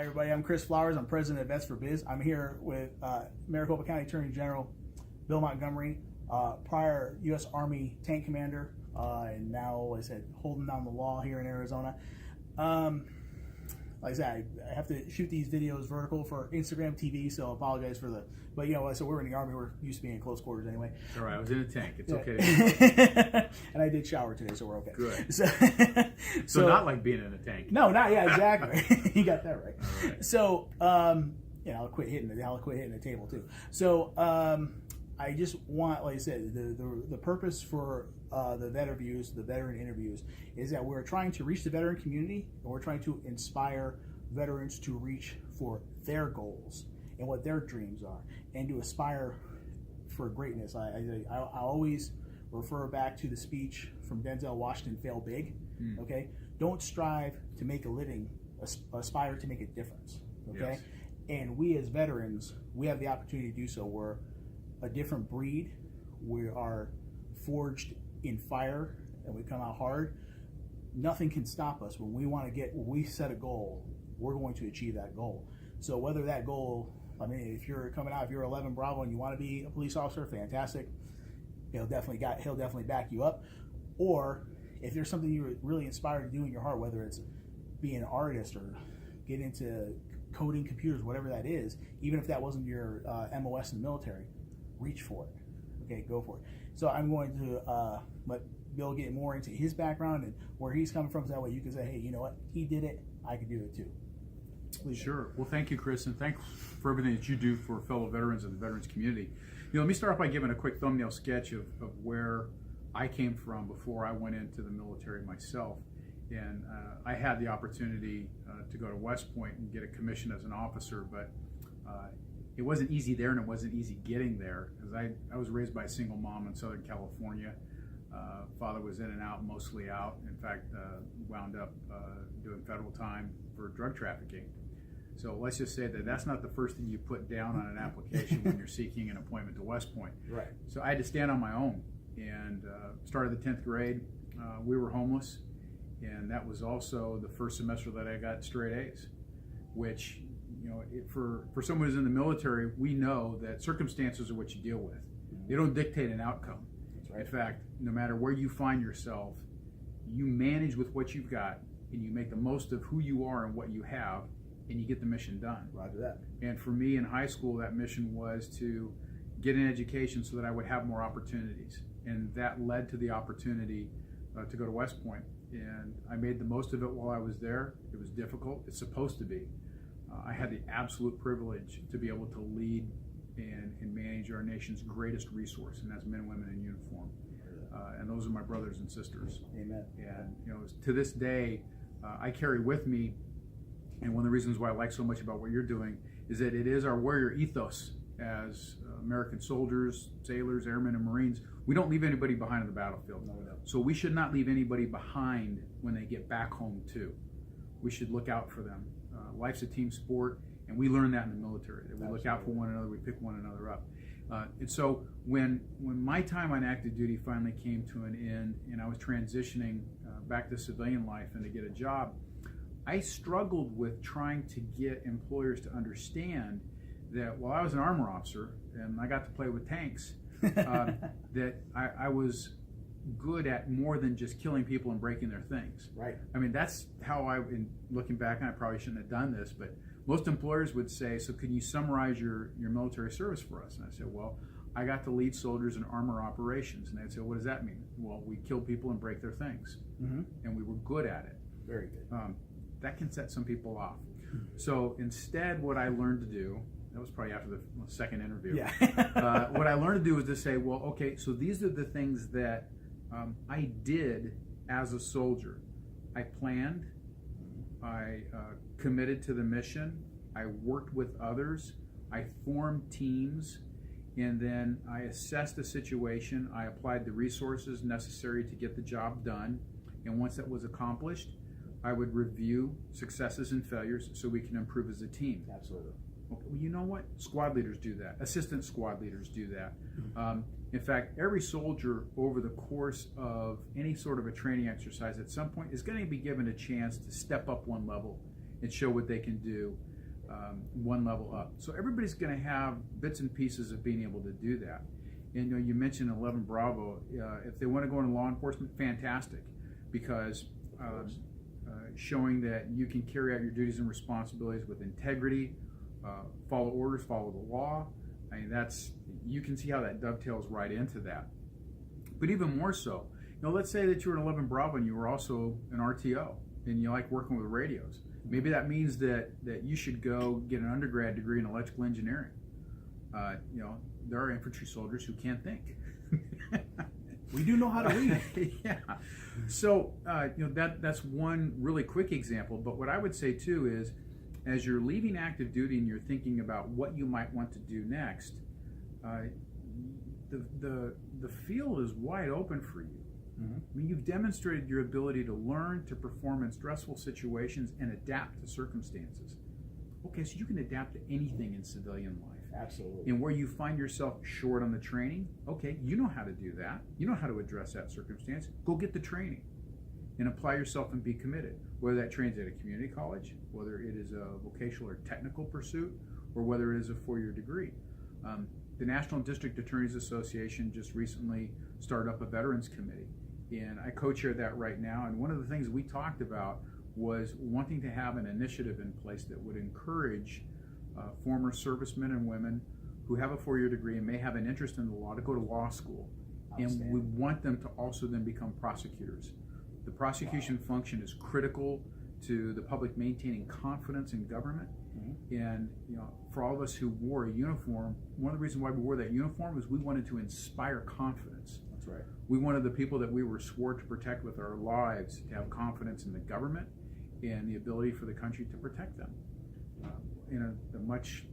everybody. I'm Chris Flowers. I'm president of Vets for Biz. I'm here with Maricopa County Attorney General Bill Montgomery, prior U.S. Army tank commander, and now, like I said, holding down the law here in Arizona. Like I said, I have to shoot these videos vertical for Instagram TV, so I apologize for the. But you know, so we're in the Army. We're used to being in close quarters anyway. All right, I was in a tank. It's okay. And I did shower today, so we're okay. Good. So not like being in a tank. No, not yeah, exactly. You got that right. All right. So I'll quit hitting the table too. So I just want, like I said, the purpose for the Vet-erviews, the veteran interviews, is that we're trying to reach the veteran community, and we're trying to inspire veterans to reach for their goals and what their dreams are, and to aspire for greatness. I always refer back to the speech from Denzel Washington, "Fail big." Okay, don't strive to make a living, aspire to make a difference. Okay, Yes. And we as veterans, we have the opportunity to do so. We're a different breed. We are forged in fire, and we come out hard. Nothing can stop us when we set a goal. We're going to achieve that goal. So whether that goal, I mean, if you're coming out, if you're 11 Bravo and you want to be a police officer, fantastic. He'll definitely back you up. Or if there's something you're really inspired to do in your heart, whether it's being an artist or get into coding computers, whatever that is, even if that wasn't your MOS in the military, reach for it. Okay, go for it. So I'm going to let Bill get more into his background and where he's coming from, so that way you can say, hey, you know what, he did it, I can do it too. Please. Sure. Well, thank you, Chris, and thanks for everything that you do for fellow veterans and the veterans community. Let me start off by giving a quick thumbnail sketch of where I came from before I went into the military myself. And I had the opportunity to go to West Point and get a commission as an officer, but it wasn't easy there, and it wasn't easy getting there, because I was raised by a single mom in Southern California. Father was in and out, mostly out. In fact, wound up doing federal time for drug trafficking. So let's just say that that's not the first thing you put down on an application when you're seeking an appointment to West Point. Right. So I had to stand on my own, and started the 10th grade. We were homeless, and that was also the first semester that I got straight A's, which, for someone who's in the military, we know that circumstances are what you deal with. They don't dictate an outcome. That's right. In fact, no matter where you find yourself, you manage with what you've got, and you make the most of who you are and what you have, and you get the mission done. Roger that. And for me in high school, that mission was to get an education so that I would have more opportunities. And that led to the opportunity to go to West Point. And I made the most of it while I was there. It was difficult. It's supposed to be. I had the absolute privilege to be able to lead and manage our nation's greatest resource, and that's men and women in uniform. And those are my brothers and sisters. Amen. And to this day, I carry with me, and one of the reasons why I like so much about what you're doing is that it is our warrior ethos as American soldiers, sailors, airmen, and Marines. We don't leave anybody behind on the battlefield. No, we don't. So we should not leave anybody behind when they get back home too. We should look out for them. Life's a team sport, and we learn that in the military. That we look out for one another, we pick one another up. And so when my time on active duty finally came to an end, and I was transitioning back to civilian life and to get a job, I struggled with trying to get employers to understand that while I was an armor officer and I got to play with tanks, that I was good at more than just killing people and breaking their things. Right. I mean, that's how in looking back, and I probably shouldn't have done this, but most employers would say, so can you summarize your military service for us? And I said, well, I got to lead soldiers in armor operations. And they'd say, what does that mean? Well, we kill people and break their things. Mm-hmm. And we were good at it. Very good. That can set some people off. So instead, what I learned to do, that was probably after the second interview. Yeah. What I learned to do was to say, well, okay, so these are the things that I did as a soldier. I planned, I committed to the mission, I worked with others, I formed teams, and then I assessed the situation, I applied the resources necessary to get the job done, and once that was accomplished, I would review successes and failures so we can improve as a team. Absolutely. Okay, well, you know what? Squad leaders do that. Assistant squad leaders do that. In fact, every soldier over the course of any sort of a training exercise at some point is going to be given a chance to step up one level and show what they can do. one level up. So everybody's going to have bits and pieces of being able to do that. And you mentioned 11 Bravo. If they want to go into law enforcement, fantastic, because showing that you can carry out your duties and responsibilities with integrity, follow orders, follow the law. I mean, you can see how that dovetails right into that. But even more so, let's say that you were an 11 Bravo and you were also an RTO and you like working with radios. Maybe that means that you should go get an undergrad degree in electrical engineering. There are infantry soldiers who can't think. We do know how to read. Yeah. So that's one really quick example. But what I would say too is, as you're leaving active duty and you're thinking about what you might want to do next, the field is wide open for you. Mm-hmm. I mean, you've demonstrated your ability to learn to perform in stressful situations and adapt to circumstances. Okay, so you can adapt to anything in civilian life. Absolutely. And where you find yourself short on the training, okay, you know how to do that. You know how to address that circumstance. Go get the training and apply yourself and be committed. Whether that train's at a community college, whether it is a vocational or technical pursuit, or whether it is a 4-year degree. The National District Attorneys Association just recently started up a Veterans Committee, and I co-chair that right now. And one of the things we talked about was wanting to have an initiative in place that would encourage former servicemen and women who have a 4-year degree and may have an interest in the law to go to law school. And we want them to also then become prosecutors. The prosecution function is critical to the public maintaining confidence in government. Mm-hmm. And for all of us who wore a uniform, one of the reasons why we wore that uniform is we wanted to inspire confidence. That's right. We wanted the people that we were sworn to protect with our lives to have confidence in the government and the ability for the country to protect them in a much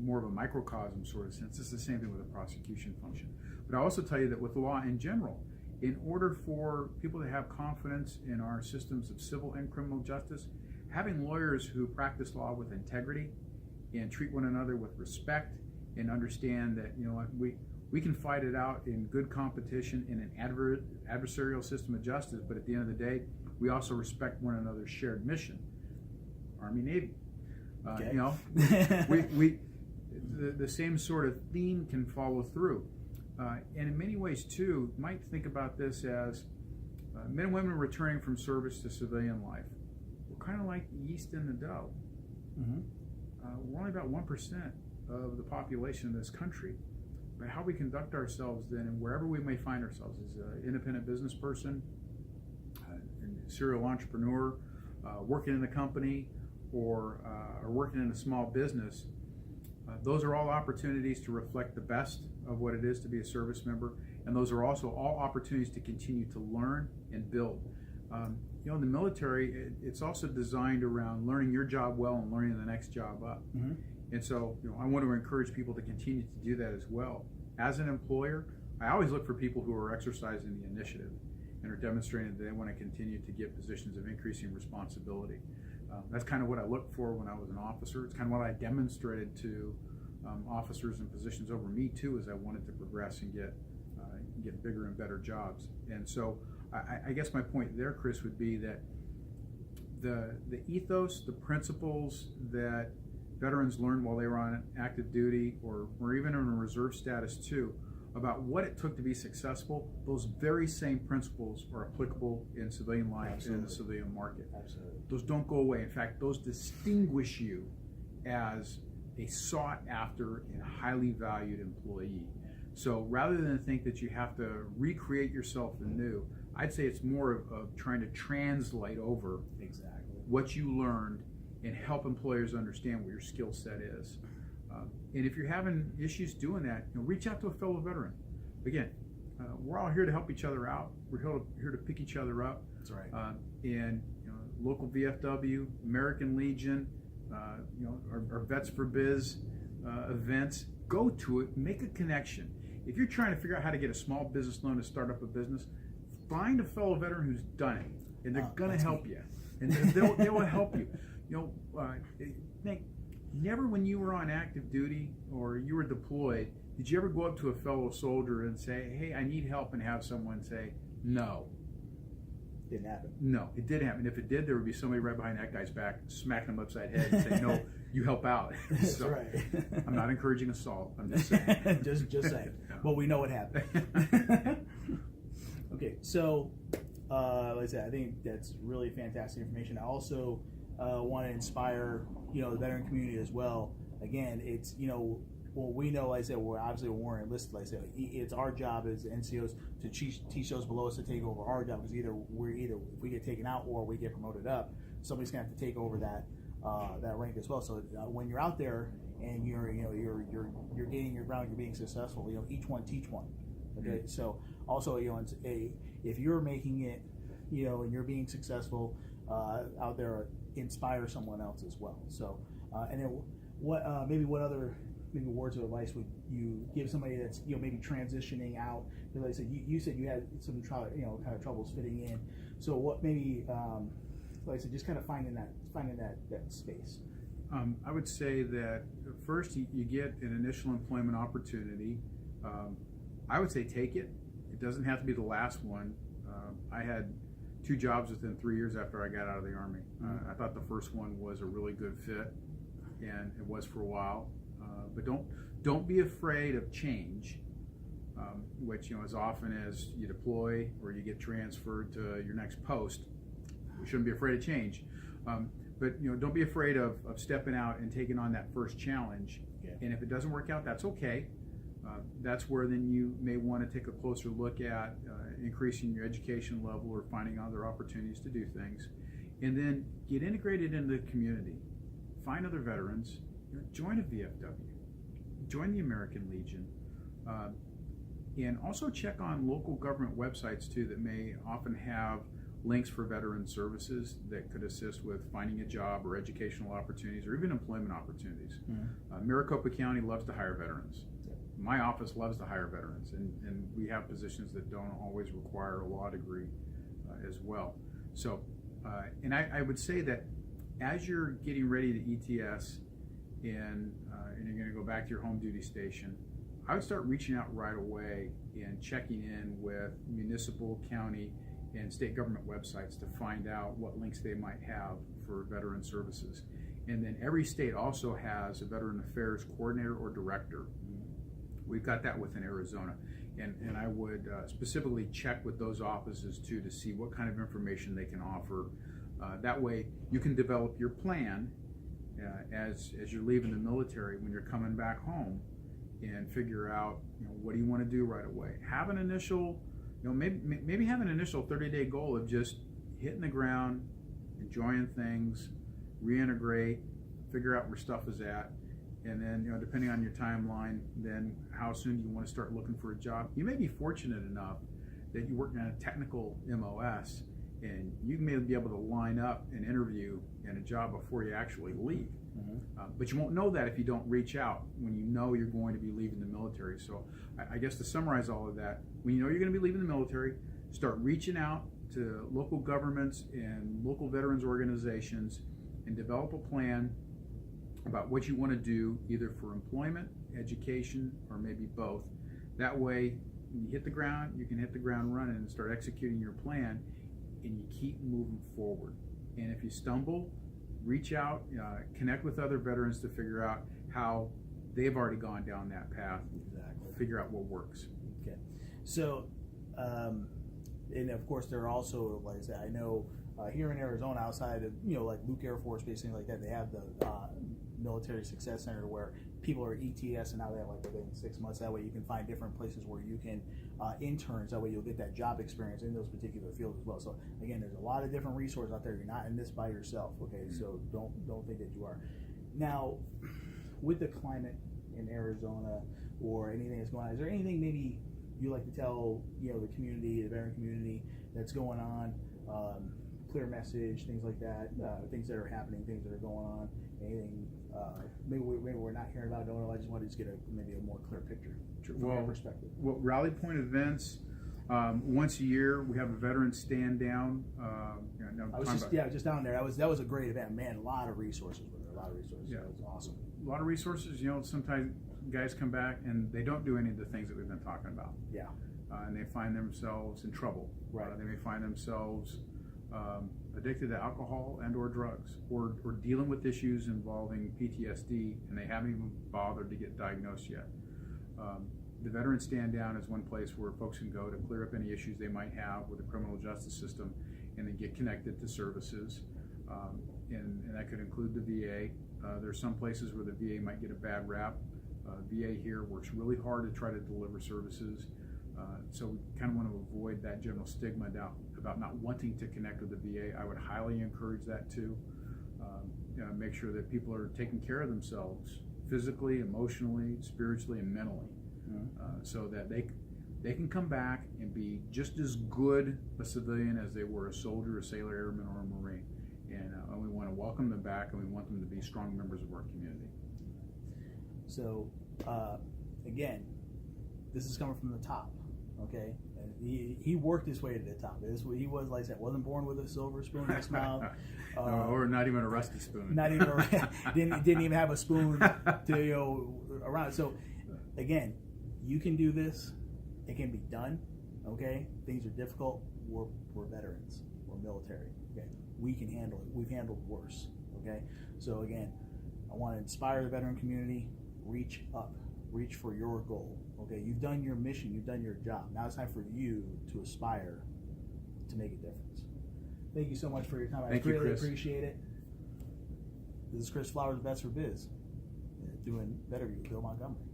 more of a microcosm sort of sense. It's the same thing with the prosecution function. But I also tell you that with law in general, in order for people to have confidence in our systems of civil and criminal justice, having lawyers who practice law with integrity and treat one another with respect and understand that we can fight it out in good competition in an adversarial system of justice, but at the end of the day, we also respect one another's shared mission. Army, Navy. Okay. The same sort of theme can follow through. And in many ways, too, you might think about this as men and women returning from service to civilian life. We're kind of like the yeast in the dough. Mm-hmm. We're only about 1% of the population of this country. But how we conduct ourselves then, and wherever we may find ourselves as an independent business person, a serial entrepreneur, working in a company, or working in a small business, those are all opportunities to reflect the best of what it is to be a service member, and those are also all opportunities to continue to learn and build. In the military, it's also designed around learning your job well and learning the next job up. Mm-hmm. And so, I want to encourage people to continue to do that as well. As an employer, I always look for people who are exercising the initiative and are demonstrating that they want to continue to get positions of increasing responsibility. That's kind of what I looked for when I was an officer. It's kind of what I demonstrated to officers in positions over me too, as I wanted to progress and get bigger and better jobs. And so I guess my point there, Chris, would be that the ethos, the principles that veterans learned while they were on active duty or even in a reserve status too, about what it took to be successful, those very same principles are applicable in civilian life. Absolutely. And in the civilian market. Absolutely. Those don't go away. In fact, those distinguish you as a sought after and highly valued employee. So rather than think that you have to recreate yourself anew, I'd say it's more of trying to translate over exactly what you learned and help employers understand what your skill set is. And if you're having issues doing that, reach out to a fellow veteran. Again, we're all here to help each other out. We're here to pick each other up. That's right. And local VFW, American Legion, our Vets for Biz events. Go to it, make a connection. If you're trying to figure out how to get a small business loan to start up a business, find a fellow veteran who's done it, and they're going to help you, and they will help you. Never when you were on active duty or you were deployed, did you ever go up to a fellow soldier and say, "Hey, I need help," and have someone say, "No"? Didn't happen. No, it did happen. If it did, there would be somebody right behind that guy's back, smacking him upside the head and saying, "No, you help out." That's So, right. I'm not encouraging assault. I'm just saying. just saying. No. But we know what happened. Okay, so like I said, I think that's really fantastic information. I also want to inspire, the veteran community as well. Again, it's, well, we know, like I said, we're enlisted. Like I said, it's our job as NCOs to teach those below us to take over our job, because either if we get taken out or we get promoted up, somebody's gonna have to take over that rank as well. So when you're out there and you're gaining your ground, you're being successful. Each one teach one. Okay, Mm-hmm. so also, if you're making it, and you're being successful out there, inspire someone else as well. So, and then what other words of advice would you give somebody that's maybe transitioning out? Because like I said, you said you had some kind of troubles fitting in. So what maybe like I said, just kind of finding that space. I would say that first you get an initial employment opportunity. I would say take it. It doesn't have to be the last one. I had 2 jobs within 3 years after I got out of the Army. I thought the first one was a really good fit, and it was for a while. But don't be afraid of change, which as often as you deploy or you get transferred to your next post, you shouldn't be afraid of change. But don't be afraid of stepping out and taking on that first challenge. Yeah. And if it doesn't work out, that's okay. That's where then you may want to take a closer look at increasing your education level or finding other opportunities to do things. And then get integrated into the community. Find other veterans. Join a VFW. Join the American Legion. And also check on local government websites too that may often have links for veteran services that could assist with finding a job or educational opportunities or even employment opportunities. Mm-hmm. Maricopa County loves to hire veterans. My office loves to hire veterans, and we have positions that don't always require a law degree as well. So, and I would say that as you're getting ready to ETS and you're going to go back to your home duty station, I would start reaching out right away and checking in with municipal, county, and state government websites to find out what links they might have for veteran services. And then every state also has a Veteran Affairs coordinator or director. We've got that within Arizona, and I would specifically check with those offices too to see what kind of information they can offer. That way you can develop your plan as you're leaving the military when you're coming back home, and figure out what do you want to do right away. Have an initial, maybe have an initial 30-day goal of just hitting the ground, enjoying things, reintegrate, figure out where stuff is at. And then, depending on your timeline, then how soon do you want to start looking for a job? You may be fortunate enough that you're working on a technical MOS, and you may be able to line up an interview and a job before you actually leave. Mm-hmm. But you won't know that if you don't reach out when you know you're going to be leaving the military. So I guess to summarize all of that, when you know you're going to be leaving the military, start reaching out to local governments and local veterans organizations and develop a plan about what you want to do, either for employment, education, or maybe both. That way, when you hit the ground, you can hit the ground running and start executing your plan, and you keep moving forward. And if you stumble, reach out, connect with other veterans to figure out how they've already gone down that path. Exactly. Figure out what works. Okay. So, and of course, there are also, like I said, I know here in Arizona, outside of like Luke Air Force Base, things like that, they have the Military Success Center where people are ETS, and now they have like within 6 months. That way, you can find different places where you can interns. That way, you'll get that job experience in those particular fields as well. So again, there's a lot of different resources out there. You're not in this by yourself. Okay, so don't think that you are. Now, with the climate in Arizona or anything that's going on, is there anything maybe you like to tell the community, the veteran community, that's going on? Clear message, things like that, things that are happening, things that are going on, anything maybe we're not hearing about. I just wanted to get maybe a more clear picture from your perspective. Well, Rally Point events, once a year we have a veteran stand down. I was just down there. That was a great event, man. A lot of resources were there. A lot of resources. Yeah, it was awesome. A lot of resources. Sometimes guys come back and they don't do any of the things that we've been talking about. Yeah. And they find themselves in trouble. Right. They may find themselves addicted to alcohol and or drugs, or dealing with issues involving PTSD, and they haven't even bothered to get diagnosed yet. The Veteran Stand Down is one place where folks can go to clear up any issues they might have with the criminal justice system, and then get connected to services, and that could include the VA. There's some places where the VA might get a bad rap. VA here works really hard to try to deliver services, so we kind of want to avoid that general stigma about not wanting to connect with the VA. I would highly encourage that too. Make sure that people are taking care of themselves physically, emotionally, spiritually, and mentally, so that they can come back and be just as good a civilian as they were a soldier, a sailor, airman, or a Marine. And we want to welcome them back, and we want them to be strong members of our community. So, again, this is coming from the top, okay? And he worked his way to the top. He was, like I said, wasn't born with a silver spoon in his mouth. Or not even a rusty spoon. Not even didn't even have a spoon to around. So, again, you can do this. It can be done, okay? Things are difficult. We're veterans. We're military, okay? We can handle it. We've handled worse, okay? So, again, I want to inspire the veteran community. Reach up. Reach for your goal, okay? You've done your mission. You've done your job. Now it's time for you to aspire to make a difference. Thank you so much for your time. Thank you, really Chris. Appreciate it. This is Chris Flowers, Vets for Biz, doing Vet-erview with Bill Montgomery.